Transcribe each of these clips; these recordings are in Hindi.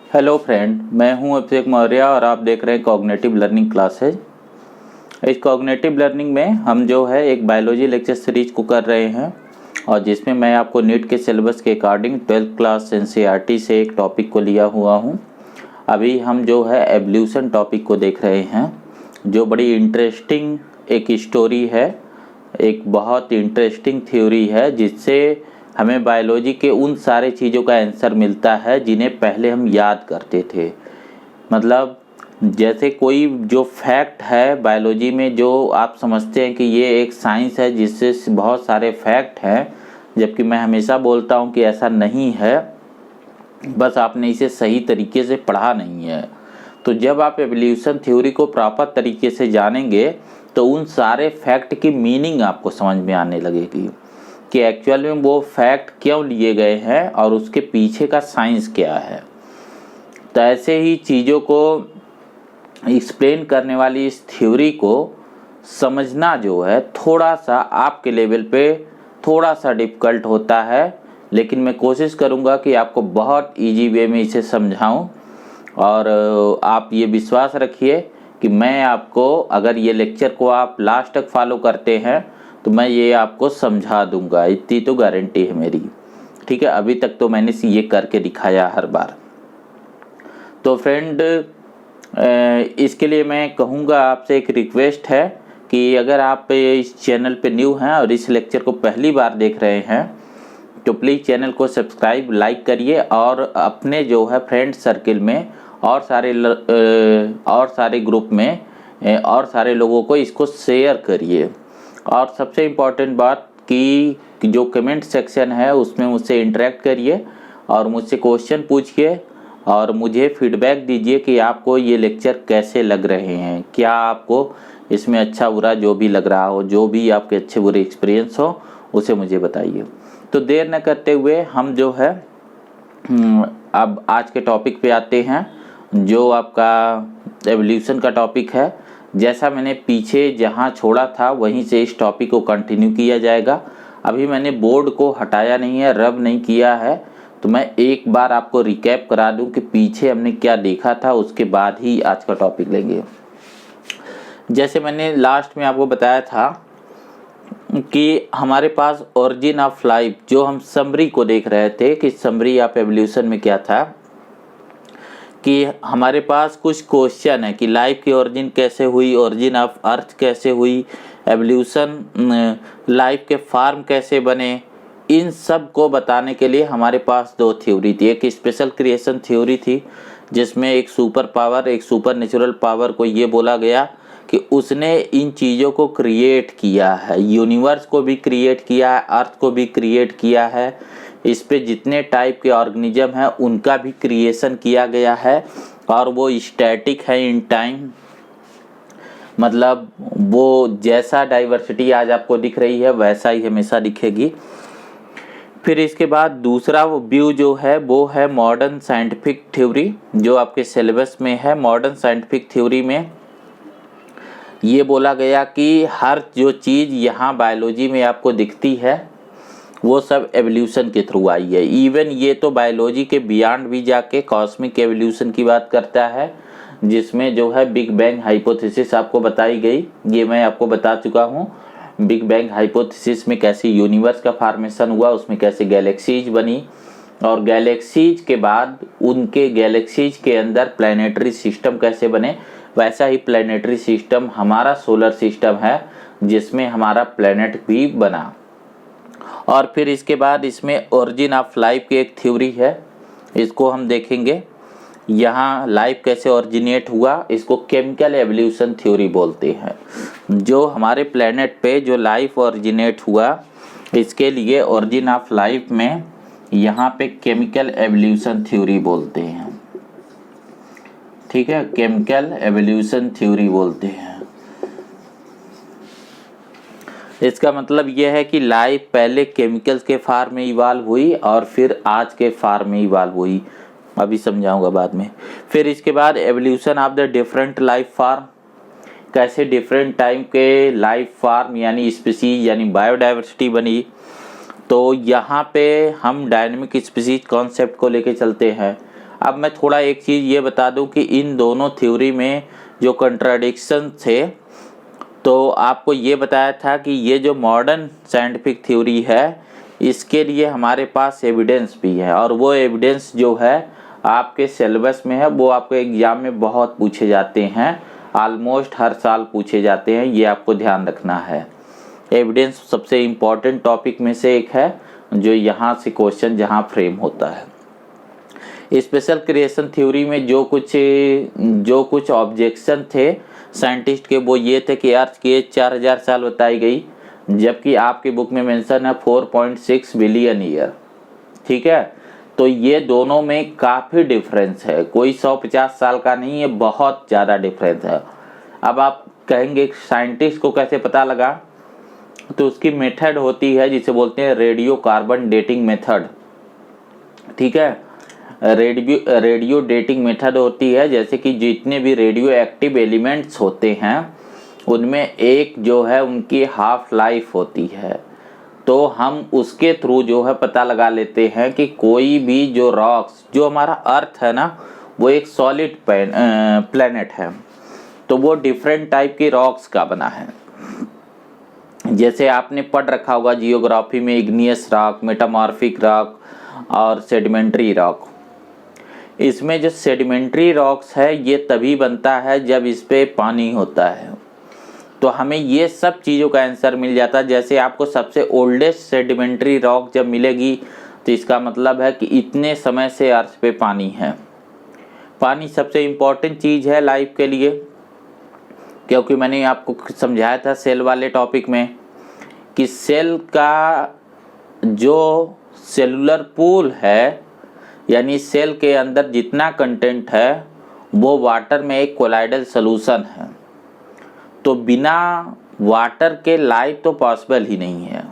हेलो फ्रेंड, मैं हूं अभिषेक मौर्य और आप देख रहे हैं कॉग्निटिव लर्निंग क्लासेज। इस कॉग्निटिव लर्निंग में हम जो है एक बायोलॉजी लेक्चर सीरीज को कर रहे हैं और जिसमें मैं आपको नीट के सिलेबस के अकॉर्डिंग 12th क्लास एनसीईआरटी से एक टॉपिक को लिया हुआ हूं। अभी हम जो है एवोल्यूशन टॉपिक को देख रहे हैं, जो बड़ी इंटरेस्टिंग एक स्टोरी है, एक बहुत इंटरेस्टिंग थ्योरी है जिससे हमें बायोलॉजी के उन सारे चीज़ों का आंसर मिलता है जिन्हें पहले हम याद करते थे। मतलब जैसे कोई जो फैक्ट है बायोलॉजी में, जो आप समझते हैं कि ये एक साइंस है जिससे बहुत सारे फैक्ट हैं, जबकि मैं हमेशा बोलता हूँ कि ऐसा नहीं है, बस आपने इसे सही तरीके से पढ़ा नहीं है। तो जब आप एवोल्यूशन थ्योरी को प्रॉपर तरीके से जानेंगे तो उन सारे फैक्ट की मीनिंग आपको समझ में आने लगेगी कि एक्चुअल में वो फैक्ट क्यों लिए गए हैं और उसके पीछे का साइंस क्या है। तो ऐसे ही चीज़ों को एक्सप्लेन करने वाली इस थ्योरी को समझना जो है थोड़ा सा आपके लेवल पे थोड़ा सा डिफ़िकल्ट होता है, लेकिन मैं कोशिश करूँगा कि आपको बहुत इजी वे में इसे समझाऊँ। और आप ये विश्वास रखिए कि मैं आपको, अगर ये लेक्चर को आप लास्ट तक फॉलो करते हैं तो मैं ये आपको समझा दूंगा, इतनी तो गारंटी है मेरी। ठीक है, अभी तक तो मैंने ये करके दिखाया हर बार। तो फ्रेंड, इसके लिए मैं कहूँगा, आपसे एक रिक्वेस्ट है कि अगर आप इस चैनल पे न्यू हैं और इस लेक्चर को पहली बार देख रहे हैं तो प्लीज़ चैनल को सब्सक्राइब लाइक करिए और अपने जो है फ्रेंड सर्किल में और सारे ग्रुप में और सारे लोगों को इसको शेयर करिए। और सबसे इम्पॉर्टेंट बात कि जो कमेंट सेक्शन है उसमें मुझसे इंटरेक्ट करिए और मुझसे क्वेश्चन पूछिए और मुझे फीडबैक दीजिए कि आपको ये लेक्चर कैसे लग रहे हैं, क्या आपको इसमें अच्छा बुरा जो भी लग रहा हो, जो भी आपके अच्छे बुरे एक्सपीरियंस हो उसे मुझे बताइए। तो देर न करते हुए हम जो है अब आज के टॉपिक पे आते हैं, जो आपका एवोल्यूशन का टॉपिक है। जैसा मैंने पीछे जहाँ छोड़ा था वहीं से इस टॉपिक को कंटिन्यू किया जाएगा। अभी मैंने बोर्ड को हटाया नहीं है, रब नहीं किया है, तो मैं एक बार आपको रिकैप करा दूं कि पीछे हमने क्या देखा था, उसके बाद ही आज का टॉपिक लेंगे। जैसे मैंने लास्ट में आपको बताया था कि हमारे पास ओरिजिन ऑफ लाइफ, जो हम समरी को देख रहे थे कि समरी ऑफ एवोल्यूशन में क्या था, कि हमारे पास कुछ क्वेश्चन है कि लाइफ की ओरिजिन कैसे हुई, ओरिजिन ऑफ अर्थ कैसे हुई, एवोल्यूशन लाइफ के फॉर्म कैसे बने। इन सब को बताने के लिए हमारे पास दो थ्योरी थी। एक स्पेशल क्रिएशन थ्योरी थी जिसमें एक सुपर पावर, एक सुपर नेचुरल पावर को ये बोला गया कि उसने इन चीज़ों को क्रिएट किया है, यूनिवर्स को भी क्रिएट किया है, अर्थ को भी क्रिएट किया है, इस पे जितने टाइप के ऑर्गेनिज्म हैं उनका भी क्रिएशन किया गया है और वो स्टैटिक है इन टाइम। मतलब वो जैसा डाइवर्सिटी आज आपको दिख रही है वैसा ही हमेशा दिखेगी। फिर इसके बाद दूसरा वो व्यू जो है वो है मॉडर्न साइंटिफिक थ्योरी, जो आपके सिलेबस में है। मॉडर्न साइंटिफिक थ्योरी में ये बोला गया कि हर जो चीज़ यहाँ बायोलॉजी में आपको दिखती है वो सब एवोल्यूशन के थ्रू आई है। इवन ये तो बायोलॉजी के बियॉन्ड भी जाके कॉस्मिक एवोल्यूशन की बात करता है, जिसमें जो है बिग बैंग हाइपोथेसिस आपको बताई गई। ये मैं आपको बता चुका हूँ, बिग बैंग हाइपोथेसिस में कैसे यूनिवर्स का फॉर्मेशन हुआ, उसमें कैसे गैलेक्सीज बनी और गैलेक्सीज के बाद उनके गैलेक्सीज के अंदर प्लैनेटरी सिस्टम कैसे बने। वैसा ही प्लैनेटरी सिस्टम हमारा सोलर सिस्टम है जिसमें हमारा प्लैनेट भी बना। और फिर इसके बाद इसमें ओरिजिन ऑफ लाइफ की एक थ्योरी है, इसको हम देखेंगे। यहाँ लाइफ कैसे ओरिजिनेट हुआ, इसको केमिकल एवोल्यूशन थ्योरी बोलते हैं। जो हमारे प्लेनेट पे जो लाइफ ओरिजिनेट हुआ, इसके लिए ओरिजिन ऑफ लाइफ में यहाँ पे केमिकल एवोल्यूशन थ्योरी बोलते हैं। ठीक है, केमिकल एवोल्यूशन थ्योरी बोलते हैं। इसका मतलब यह है कि लाइफ पहले केमिकल्स के फॉर्म में इवॉल्व हुई और फिर आज के फॉर्म में इवॉल्व हुई, अभी समझाऊंगा बाद में। फिर इसके बाद evolution of the different life form, कैसे डिफरेंट टाइम के लाइफ फॉर्म यानी स्पीसीज यानी बायोडाइवर्सिटी बनी। तो यहाँ पे हम डायनेमिक स्पीसीज कॉन्सेप्ट को लेके चलते हैं। अब मैं थोड़ा एक चीज़ ये बता दूं कि इन दोनों थ्योरी में जो कंट्राडिक्शन थे, तो आपको ये बताया था कि ये जो मॉडर्न साइंटिफिक थ्योरी है इसके लिए हमारे पास एविडेंस भी है, और वो एविडेंस जो है आपके सिलेबस में है, वो आपको एग्ज़ाम में बहुत पूछे जाते हैं, ऑलमोस्ट हर साल पूछे जाते हैं, ये आपको ध्यान रखना है। एविडेंस सबसे इम्पॉर्टेंट टॉपिक में से एक है जो यहाँ से क्वेश्चन जहाँ फ्रेम होता है। स्पेशल क्रिएशन थ्योरी में जो कुछ ऑब्जेक्शन थे साइंटिस्ट के, वो ये थे कि अर्थ की एज 4000 साल बताई गई, जबकि आपकी बुक में मेंशन है 4.6 बिलियन ईयर। ठीक है, तो ये दोनों में काफ़ी डिफरेंस है, कोई 150 साल का नहीं है, बहुत ज़्यादा डिफरेंस है। अब आप कहेंगे साइंटिस्ट को कैसे पता लगा, तो उसकी मेथड होती है जिसे बोलते हैं रेडियो कार्बन डेटिंग मेथड। ठीक है, रेडियो डेटिंग मेथड होती है, जैसे कि जितने भी रेडियो एक्टिव एलिमेंट्स होते हैं उनमें एक जो है उनकी हाफ लाइफ होती है, तो हम उसके थ्रू जो है पता लगा लेते हैं कि कोई भी जो रॉक्स, जो हमारा अर्थ है ना वो एक सॉलिड प्लैनेट है, तो वो डिफरेंट टाइप की रॉक्स का बना है। जैसे आपने पढ़ रखा होगा जियोग्राफी में इग्नियस रॉक, मेटामॉर्फिक रॉक और सेडिमेंट्री रॉक। इसमें जो सेडिमेंट्री रॉक्स है ये तभी बनता है जब इस पे पानी होता है, तो हमें ये सब चीज़ों का आंसर मिल जाता है। जैसे आपको सबसे ओल्डेस्ट सेडिमेंट्री रॉक जब मिलेगी तो इसका मतलब है कि इतने समय से अर्थ पे पानी है। पानी सबसे इम्पॉर्टेंट चीज़ है लाइफ के लिए, क्योंकि मैंने आपको समझाया था सेल वाले टॉपिक में कि सेल का जो सेलुलर पूल है, यानी सेल के अंदर जितना कंटेंट है वो वाटर में एक कोलाइडल सॉल्यूशन है, तो बिना वाटर के लाइफ तो पॉसिबल ही नहीं है।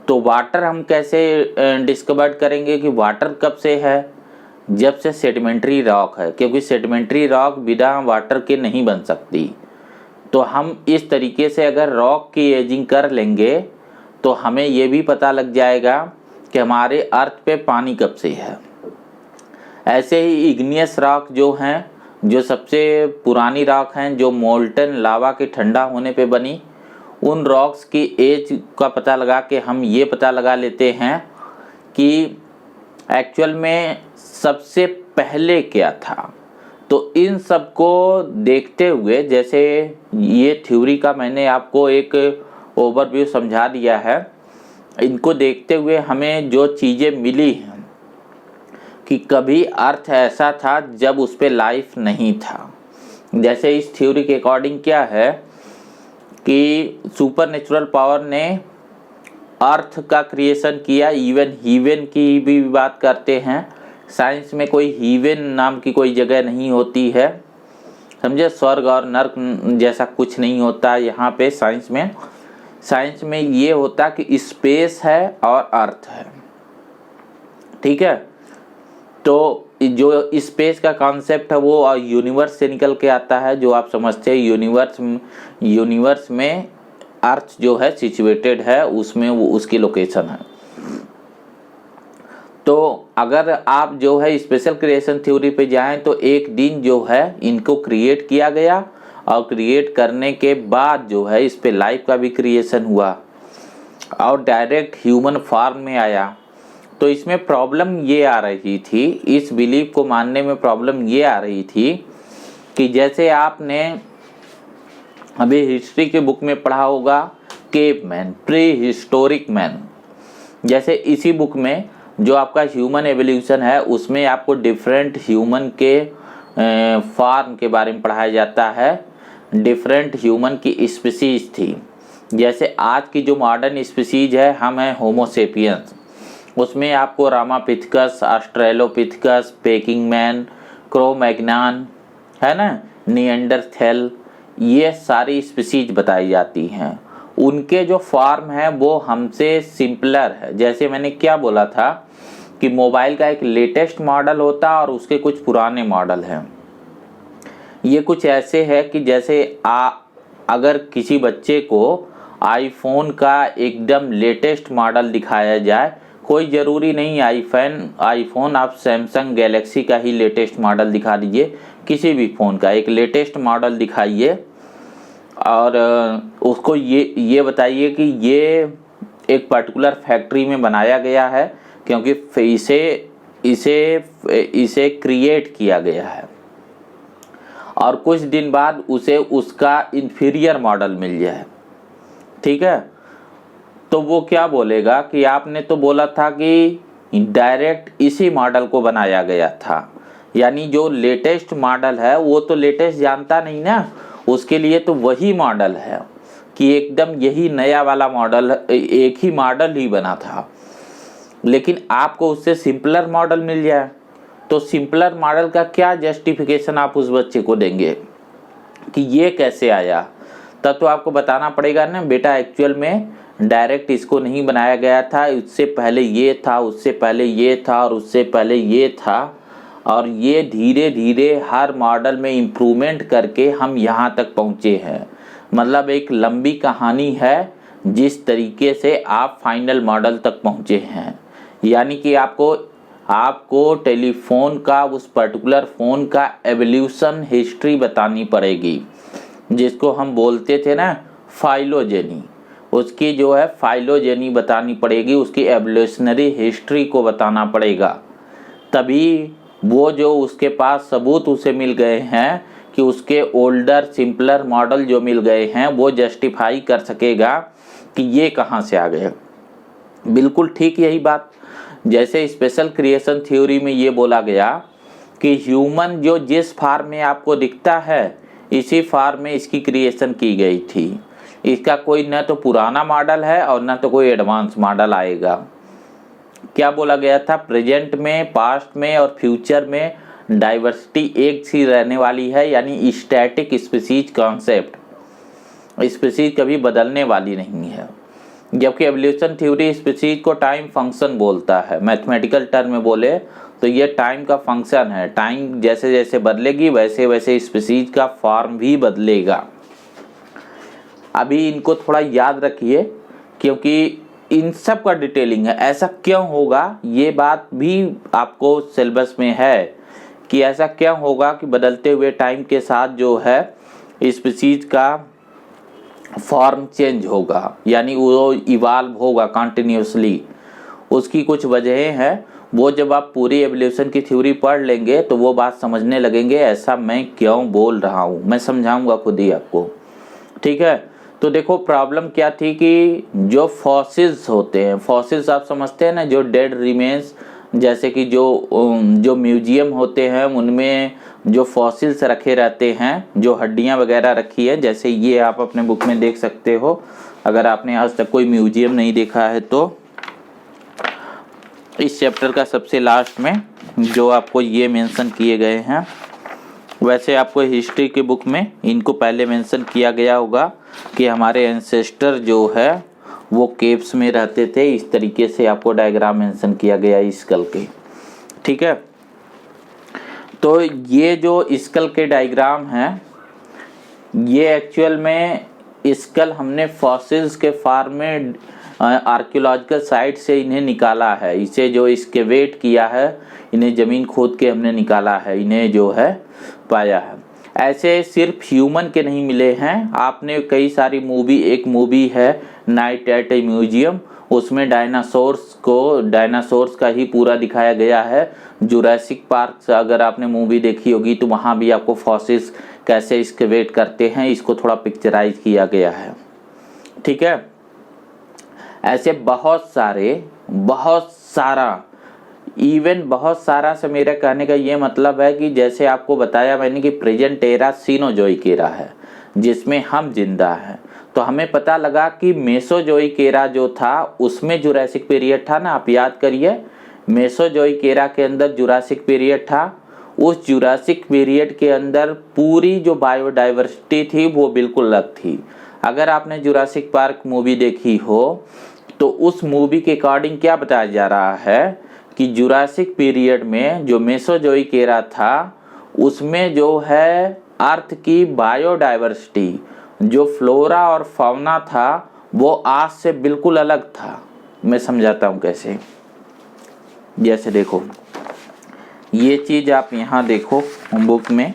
तो वाटर हम कैसे डिस्कवर करेंगे कि वाटर कब से है, जब से सेडिमेंट्री रॉक है, क्योंकि सेडिमेंट्री रॉक बिना वाटर के नहीं बन सकती। तो हम इस तरीके से अगर रॉक की एजिंग कर लेंगे तो हमें ये भी पता लग जाएगा कि हमारे अर्थ पे पानी कब से है। ऐसे ही इग्नियस रॉक जो हैं, जो सबसे पुरानी रॉक हैं, जो मोल्टन लावा के ठंडा होने पे बनी, उन रॉक्स की एज का पता लगा के हम ये पता लगा लेते हैं कि एक्चुअल में सबसे पहले क्या था। तो इन सब को देखते हुए, जैसे ये थ्योरी का मैंने आपको एक ओवरव्यू समझा दिया है, इनको देखते हुए हमें जो चीज़ें मिली हैं कि कभी अर्थ ऐसा था जब उस पर लाइफ नहीं था। जैसे इस थ्योरी के अकॉर्डिंग क्या है कि सुपरनेचुरल पावर ने अर्थ का क्रिएशन किया, इवन हीवन की भी बात करते हैं। साइंस में कोई हीवन नाम की कोई जगह नहीं होती है, समझे, स्वर्ग और नर्क जैसा कुछ नहीं होता यहाँ पे साइंस में ये होता कि स्पेस है और अर्थ है। ठीक है, तो जो स्पेस का कॉन्सेप्ट है वो यूनिवर्स से निकल के आता है, जो आप समझते हैं यूनिवर्स में अर्थ जो है सिचुएटेड है, उसमें वो उसकी लोकेशन है। तो अगर आप जो है स्पेशल क्रिएशन थ्योरी पे जाएं तो एक दिन जो है इनको क्रिएट किया गया, और क्रिएट करने के बाद जो है इस पे लाइफ का भी क्रिएशन हुआ और डायरेक्ट ह्यूमन फॉर्म में आया। तो इसमें प्रॉब्लम ये आ रही थी, इस बिलीफ को मानने में प्रॉब्लम ये आ रही थी कि जैसे आपने अभी हिस्ट्री के बुक में पढ़ा होगा cave man, pre historic man, जैसे इसी बुक में जो आपका ह्यूमन एवोल्यूशन है उसमें आपको डिफरेंट ह्यूमन के फॉर्म के बारे में पढ़ाया जाता है। डिफरेंट ह्यूमन की स्पीसीज थी, जैसे आज की जो मॉडर्न स्पीसीज है हम हैं होमोसेपियंस, उसमें आपको Ramapithecus, Australopithecus, packing man, Cro-Magnon है ना, निएंडरथैल, ये सारी स्पीसीज बताई जाती हैं। उनके जो फॉर्म है वो हमसे सिंपलर है। जैसे मैंने क्या बोला था कि मोबाइल का एक लेटेस्ट मॉडल होता है और उसके कुछ पुराने मॉडल हैं। ये कुछ ऐसे है कि जैसे अगर किसी बच्चे को आईफोन का एकदम लेटेस्ट मॉडल दिखाया जाए कोई ज़रूरी नहीं आईफोन आप सैमसंग गैलेक्सी का ही लेटेस्ट मॉडल दिखा दीजिए, किसी भी फ़ोन का एक लेटेस्ट मॉडल दिखाइए और उसको ये बताइए कि ये एक पर्टिकुलर फैक्ट्री में बनाया गया है, क्योंकि इसे क्रिएट किया गया है, और कुछ दिन बाद उसे उसका इन्फीरियर मॉडल मिल जाए, ठीक है, तो वो क्या बोलेगा कि आपने तो बोला था कि डायरेक्ट इसी मॉडल को बनाया गया था। यानी जो लेटेस्ट मॉडल है वो तो लेटेस्ट जानता नहीं ना, उसके लिए तो वही मॉडल है कि एकदम यही नया वाला मॉडल, एक ही मॉडल ही बना था, लेकिन आपको उससे सिंपलर मॉडल मिल जाए तो सिंपलर मॉडल का क्या जस्टिफिकेशन आप उस बच्चे को देंगे कि ये कैसे आया? तब तो आपको बताना पड़ेगा ना, बेटा एक्चुअल में डायरेक्ट इसको नहीं बनाया गया था, उससे पहले ये था, उससे पहले ये था और उससे पहले ये था, और ये धीरे धीरे हर मॉडल में इम्प्रूवमेंट करके हम यहाँ तक पहुँचे हैं। मतलब एक लंबी कहानी है जिस तरीके से आप फाइनल मॉडल तक पहुँचे हैं। यानी कि आपको टेलीफोन का, उस पर्टिकुलर फ़ोन का एवोल्यूशन हिस्ट्री बतानी पड़ेगी, जिसको हम बोलते थे ना फाइलोजेनी, उसकी जो है फाइलोजेनी बतानी पड़ेगी, उसकी एवोल्यूशनरी हिस्ट्री को बताना पड़ेगा। तभी वो जो उसके पास सबूत उसे मिल गए हैं कि उसके ओल्डर सिंपलर मॉडल जो मिल गए हैं वो जस्टिफाई कर सकेगा कि ये कहाँ से आ गए। बिल्कुल ठीक यही बात जैसे स्पेशल क्रिएशन थ्योरी में ये बोला गया कि ह्यूमन जो जिस फॉर्म में आपको दिखता है इसी फॉर्म में इसकी क्रिएशन की गई थी। इसका कोई न तो पुराना मॉडल है और न तो कोई एडवांस मॉडल आएगा। क्या बोला गया था? प्रेजेंट में, पास्ट में और फ्यूचर में डाइवर्सिटी एक सी रहने वाली है, यानी स्टैटिक स्पीसीज कॉन्सेप्ट, स्पीसीज कभी बदलने वाली नहीं है। जबकि एवोल्यूशन थ्योरी स्पीसीज को टाइम फंक्शन बोलता है। मैथमेटिकल टर्म में बोले तो ये टाइम का फंक्शन है, टाइम जैसे जैसे बदलेगी वैसे वैसे स्पीसीज का फॉर्म भी बदलेगा। अभी इनको थोड़ा याद रखिए क्योंकि इन सब का डिटेलिंग है, ऐसा क्यों होगा ये बात भी आपको सिलेबस में है कि ऐसा क्यों होगा कि बदलते हुए टाइम के साथ जो है स्पीसीज का फॉर्म चेंज होगा, यानी वो इवाल्व होगा कंटिन्यूसली। उसकी कुछ वजहें हैं, वो जब आप पूरी एवोल्यूशन की थ्योरी पढ़ लेंगे तो वो बात समझने लगेंगे ऐसा मैं क्यों बोल रहा हूँ, मैं समझाऊंगा खुद ही आपको, ठीक है। तो देखो प्रॉब्लम क्या थी कि जो फॉसिल्स होते हैं, फॉसिल्स आप समझते हैं ना, जो डेड रिमेन्स, जैसे कि जो म्यूजियम होते हैं उनमें जो फॉसिल्स रखे रहते हैं, जो हड्डियां वगैरह रखी है, जैसे ये आप अपने बुक में देख सकते हो। अगर आपने आज तक कोई म्यूजियम नहीं देखा है तो इस चैप्टर का सबसे लास्ट में जो आपको ये मेंशन किए गए हैं, वैसे आपको हिस्ट्री की बुक में इनको पहले मेंशन किया गया होगा कि हमारे एंसेस्टर जो है वो केव्स में रहते थे। इस तरीके से आपको डायग्राम मेंशन किया गया है स्कल के, ठीक है। तो ये जो स्कल के डायग्राम हैं ये एक्चुअल में स्कल हमने फॉसिल्स के फॉर्म में आर्कियोलॉजिकल साइट से इन्हें निकाला है। इसे जो एक्सकेवेट किया है, इन्हें ज़मीन खोद के हमने निकाला है, इन्हें जो है पाया है। ऐसे सिर्फ ह्यूमन के नहीं मिले हैं, आपने कई सारी मूवी, एक मूवी है नाइट एट ए म्यूजियम, उसमें डायनासोर्स का ही पूरा दिखाया गया है। जुरासिक पार्क अगर आपने मूवी देखी होगी तो वहाँ भी आपको फॉसिल्स कैसे एक्सकेवेट करते हैं इसको थोड़ा पिक्चराइज किया गया है, ठीक है। ऐसे बहुत सारा से मेरा कहने का ये मतलब है कि जैसे आपको बताया मैंने कि प्रेजेंट एरा सीनोजोइक एरा है जिसमें हम जिंदा हैं, तो हमें पता लगा कि मेसोजोइक एरा जो था उसमें जुरासिक पीरियड था ना, आप याद करिए। मेसोजोइक एरा के अंदर जुरासिक पीरियड था। उस जुरासिक पीरियड के अंदर पूरी जो बायोडाइवर्सिटी थी वो बिल्कुल अलग थी। अगर आपने जुरासिक पार्क मूवी देखी हो तो उस मूवी के अकॉर्डिंग क्या बताया जा रहा है कि जुरासिक पीरियड में जो मेसोजोइक एरा था उसमें जो है अर्थ की बायोडाइवर्सिटी, जो फ्लोरा और फौना था वो आज से बिल्कुल अलग था। मैं समझाता हूँ कैसे। जैसे देखो ये चीज़ आप यहाँ देखो बुक में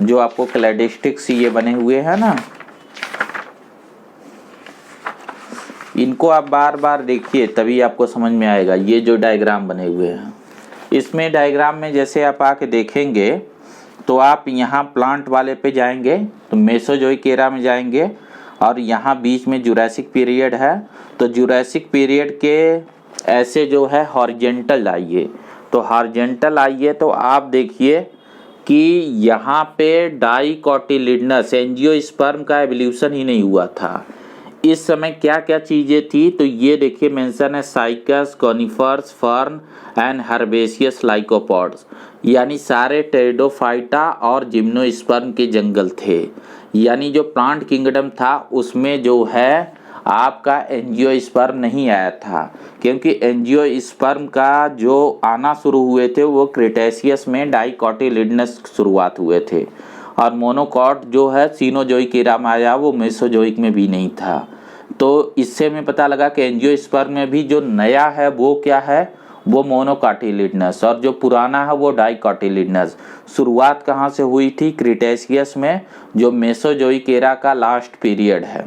जो आपको क्लैडिस्टिक्स ये बने हुए हैं ना, इनको आप बार बार देखिए तभी आपको समझ में आएगा। ये जो डायग्राम बने हुए हैं, इसमें डायग्राम में जैसे आप आके देखेंगे तो आप यहाँ प्लांट वाले पे जाएंगे तो मेसोजोइक एरा में जाएंगे और यहाँ बीच में जुरासिक पीरियड है। तो जुरासिक पीरियड के ऐसे जो है हॉरिजेंटल आइए, तो हॉरिजेंटल आइए तो आप देखिए कि यहाँ पे डाइकोटिलिडनस एंजियोस्पर्म का एवोल्यूशन ही नहीं हुआ था। इस समय क्या क्या चीज़ें थी, तो ये देखिए मेंशन है cycas, conifers, fern and herbaceous lycopods, यानी सारे टेरिडोफाइटा और जिम्नोस्पर्म के जंगल थे। यानी जो प्लांट किंगडम था उसमें जो है आपका एंजियोस्पर्म नहीं आया था, क्योंकि एंजियोस्पर्म का जो आना शुरू हुए थे वो क्रिटेशियस में डाइकोटिलिडनस शुरुआत हुए थे, और मोनोकॉट जो है सीनोजोइक एरा में आया, वो मेसोजोइक में भी नहीं था। तो इससे हमें पता लगा कि एंजियोस्पर्म में भी जो नया है वो क्या है, वो मोनोकाटिलिडनस, और जो पुराना है वो डाइकोटिलिडनस। शुरुआत कहाँ से हुई थी? क्रिटेशियस में, जो मेसोजोइक एरा का लास्ट पीरियड है।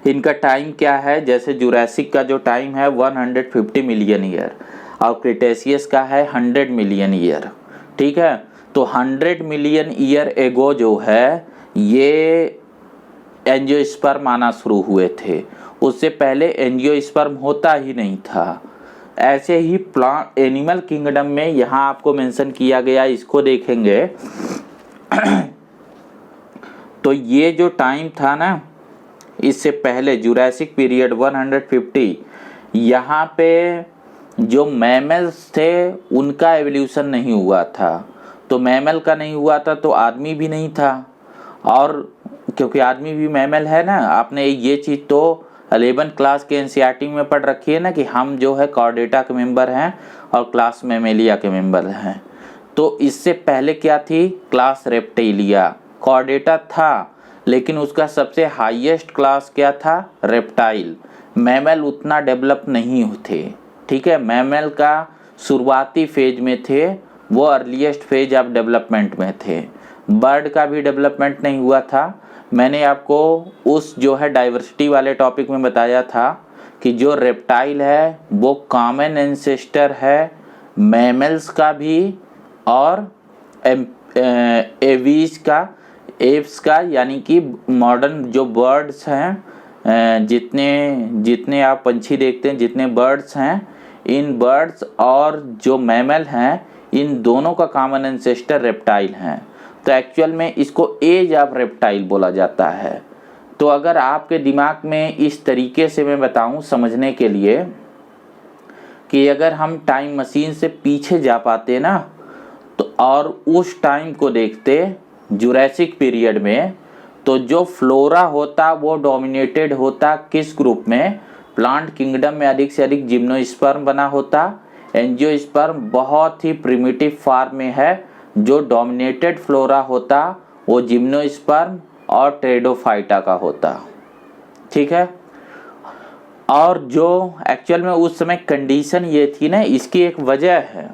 इनका टाइम क्या है? जैसे जुरासिक का जो टाइम है 150 मिलियन ईयर और क्रिटेशियस का है 100 मिलियन ईयर। ठीक है, तो 100 मिलियन ईयर एगो जो है ये एंजियोस्पर्म आना शुरू हुए थे। उससे पहले एंजियोस्पर्म होता ही नहीं था। ऐसे ही प्लांट एनिमल किंगडम में यहाँ आपको मेंशन किया गया, इसको देखेंगे तो ये जो टाइम था ना, इससे पहले जुरासिक पीरियड 150, यहाँ पे जो मैमल्स थे उनका एवोल्यूशन नहीं हुआ था। तो मैमल का नहीं हुआ था तो आदमी भी नहीं था, और क्योंकि आदमी भी मैमल है ना, आपने ये चीज़ तो 11 क्लास के एनसीईआरटी में पढ़ रखी है ना कि हम जो है कॉर्डेटा के मेंबर हैं और क्लास मैमेलिया के मेंबर हैं। तो इससे पहले क्या थी? Class reptilia. कॉर्डेटा था लेकिन उसका सबसे हाईएस्ट क्लास क्या था? रेप्टाइल। मैमल उतना डेवलप नहीं थे। ठीक है, मैमल का शुरुआती फेज में थे, वो अर्लीस्ट फेज ऑफ डेवलपमेंट में थे। बर्ड का भी डेवलपमेंट नहीं हुआ था। मैंने आपको उस जो है डाइवर्सिटी वाले टॉपिक में बताया था कि जो रेप्टाइल है वो कॉमन एंसेस्टर है मैमल्स का भी और एवीज का, एव्स का, यानी कि मॉडर्न जो बर्ड्स हैं, जितने आप पंछी देखते हैं, जितने बर्ड्स हैं, इन बर्ड्स और जो मैमल हैं, इन दोनों का कॉमन एंसेस्टर रेप्टाइल हैं। तो एक्चुअल में इसको एज ऑफ रेप्टाइल बोला जाता है। तो अगर आपके दिमाग में इस तरीके से मैं बताऊं समझने के लिए कि अगर हम टाइम मशीन से पीछे जा पाते ना, तो और उस टाइम को देखते जुरासिक पीरियड में, तो जो फ्लोरा होता वो डोमिनेटेड होता किस ग्रुप में? प्लांट किंगडम में अधिक से अधिक जिम्नोस्पर्म बना होता। एंजियोस्पर्म बहुत ही प्रिमिटिव फॉर्म में है। जो डोमिनेटेड फ्लोरा होता वो जिम्नोस्पर्म और टेरिडोफाइटा का होता। ठीक है, और जो एक्चुअल में उस समय कंडीशन ये थी ना, इसकी एक वजह है।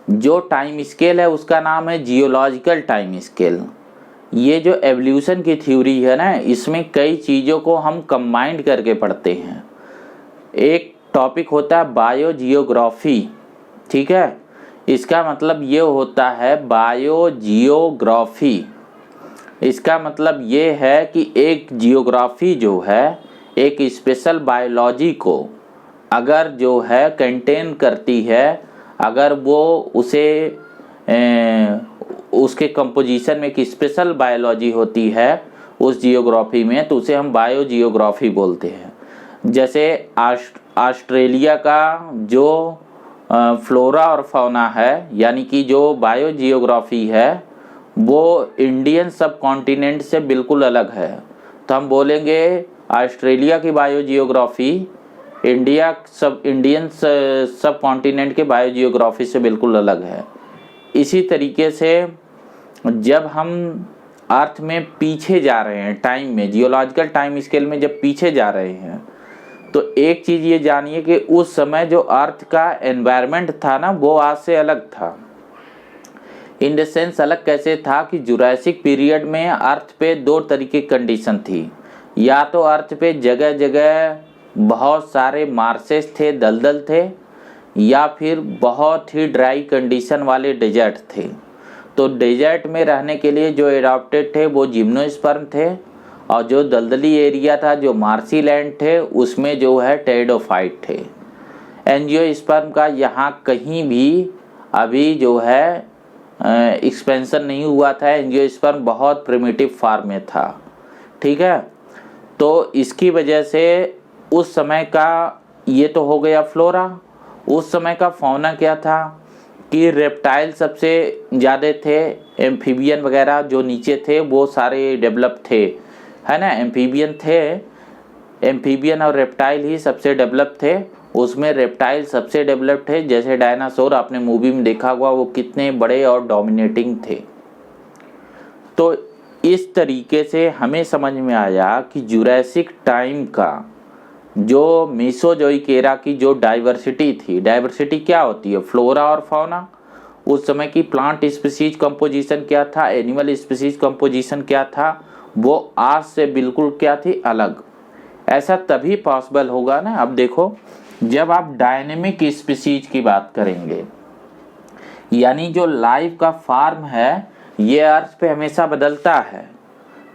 जो टाइम स्केल है उसका नाम है जियोलॉजिकल टाइम स्केल। ये जो एवोल्यूशन की थ्योरी है ना, इसमें कई चीज़ों को हम कंबाइंड करके पढ़ते हैं। एक टॉपिक होता है बायोजियोग्राफी। ठीक है, इसका मतलब ये होता है बायोजियोग्राफी। इसका मतलब ये है कि एक जियोग्राफी जो है एक स्पेशल बायोलॉजी को अगर जो है कंटेन करती है, अगर वो उसे उसके कंपोजिशन में एक स्पेशल बायोलॉजी होती है उस जियोग्राफी में, तो उसे हम बायोजियोग्राफी बोलते हैं। जैसे ऑस्ट्रेलिया का जो फ्लोरा और फौना है, यानी कि जो बायोजियोग्राफी है, वो इंडियन सब कॉन्टिनेंट से बिल्कुल अलग है। तो हम बोलेंगे ऑस्ट्रेलिया की बायोजियोग्राफी इंडियन सब कॉन्टिनेंट के बायोजियोग्राफी से बिल्कुल अलग है। इसी तरीके से जब हम अर्थ में पीछे जा रहे हैं टाइम में, जियोलॉजिकल टाइम स्केल में जब पीछे जा रहे हैं, तो एक चीज़ ये जानिए कि उस समय जो अर्थ का एनवायरनमेंट था ना, वो आज से अलग था। इन द सेंस अलग कैसे था कि जुरासिक पीरियड में अर्थ पे दो तरीके की कंडीशन थी। या तो अर्थ पे जगह जगह बहुत सारे मार्सेस थे, दलदल थे, या फिर बहुत ही ड्राई कंडीशन वाले डेजर्ट थे। तो डेजर्ट में रहने के लिए जो एडॉप्टेड थे वो जिम्नोस्पर्म थे, और जो दलदली एरिया था, जो मार्सी लैंड थे, उसमें जो है टेरिडोफाइट थे। एंजियोस्पर्म का यहाँ कहीं भी अभी जो है एक्सपेंशन नहीं हुआ था। एंजियोस्पर्म बहुत प्रिमिटिव फॉर्म में था, ठीक है। तो इसकी वजह से उस समय का ये तो हो गया फ्लोरा। उस समय का फौना क्या था कि रेप्टाइल सबसे ज़्यादा थे, एम्फीबियन वगैरह जो नीचे थे वो सारे डेवलप थे, है ना। एम्फीबियन और रेप्टाइल ही सबसे डेवलप थे। उसमें रेप्टाइल सबसे डेवलप थे, जैसे डायनासोर आपने मूवी में देखा हुआ, वो कितने बड़े और डोमिनेटिंग थे। तो इस तरीके से हमें समझ में आया कि जुरासिक टाइम का जो मेसोजोइक एरा की जो डाइवर्सिटी थी, डाइवर्सिटी क्या होती है, फ्लोरा और फौना। उस समय की प्लांट स्पीसीज कंपोजिशन क्या था, एनिमल स्पीसीज कंपोजिशन क्या था, वो आज से बिल्कुल क्या थी, अलग। ऐसा तभी पॉसिबल होगा ना। अब देखो, जब आप डायनेमिक स्पीसीज की बात करेंगे, यानी जो लाइफ का फॉर्म है ये अर्थ पे हमेशा बदलता है।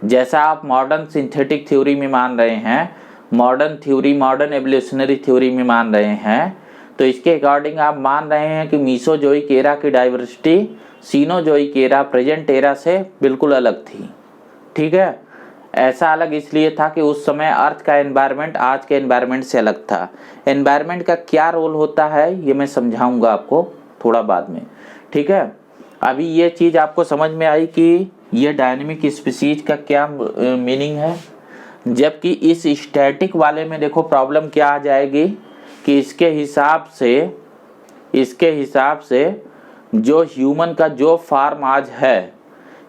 जैसा आप मॉडर्न सिंथेटिक थ्योरी में मान रहे हैं, मॉडर्न एवोल्यूशनरी थ्योरी में मान रहे हैं, तो इसके अकॉर्डिंग आप मान रहे हैं कि मीसोजोइक एरा की diversity Cenozoic era, present era से बिल्कुल अलग थी, ठीक है। ऐसा अलग इसलिए था कि उस समय अर्थ का एनवायरनमेंट आज के एनवायरनमेंट से अलग था। एनवायरनमेंट का क्या रोल होता है ये मैं समझाऊंगा आपको थोड़ा बाद में, ठीक है। अभी ये चीज़ आपको समझ में आई कि ये डायनेमिक स्पीसीज का क्या मीनिंग है। जबकि इस स्टैटिक वाले में देखो प्रॉब्लम क्या आ जाएगी कि इसके हिसाब से जो ह्यूमन का जो फॉर्म आज है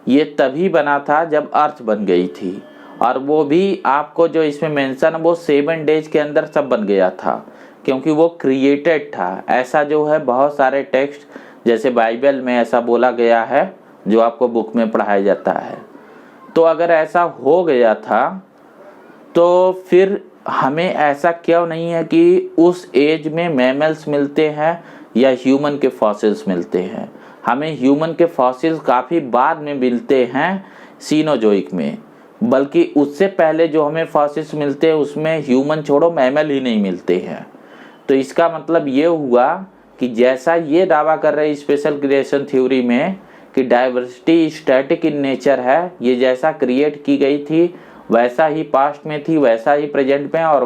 ये तभी बना था जब अर्थ बन गई थी, और वो भी आपको जो इसमें मेंशन है वो 7 डेज के अंदर सब बन गया था, क्योंकि वो क्रिएटेड था। ऐसा जो है बहुत सारे टेक्स्ट, जैसे बाइबल में ऐसा बोला गया है जो आपको बुक में पढ़ाया जाता है। तो अगर ऐसा हो गया था तो फिर हमें ऐसा क्यों नहीं है कि उस एज में मैमल्स मिलते हैं या ह्यूमन के फॉसिल्स मिलते हैं। हमें ह्यूमन के फॉसिल्स काफ़ी बाद में मिलते हैं सीनोजोइक में, बल्कि उससे पहले जो हमें फॉसिल्स मिलते हैं उसमें ह्यूमन छोड़ो मैमल ही नहीं मिलते हैं। तो इसका मतलब ये हुआ कि जैसा ये दावा कर रहे स्पेशल क्रिएशन थ्योरी में कि डाइवर्सिटी स्टैटिक इन नेचर है, ये जैसा क्रिएट की गई थी वैसा ही पास्ट में थी, वैसा ही प्रेजेंट में और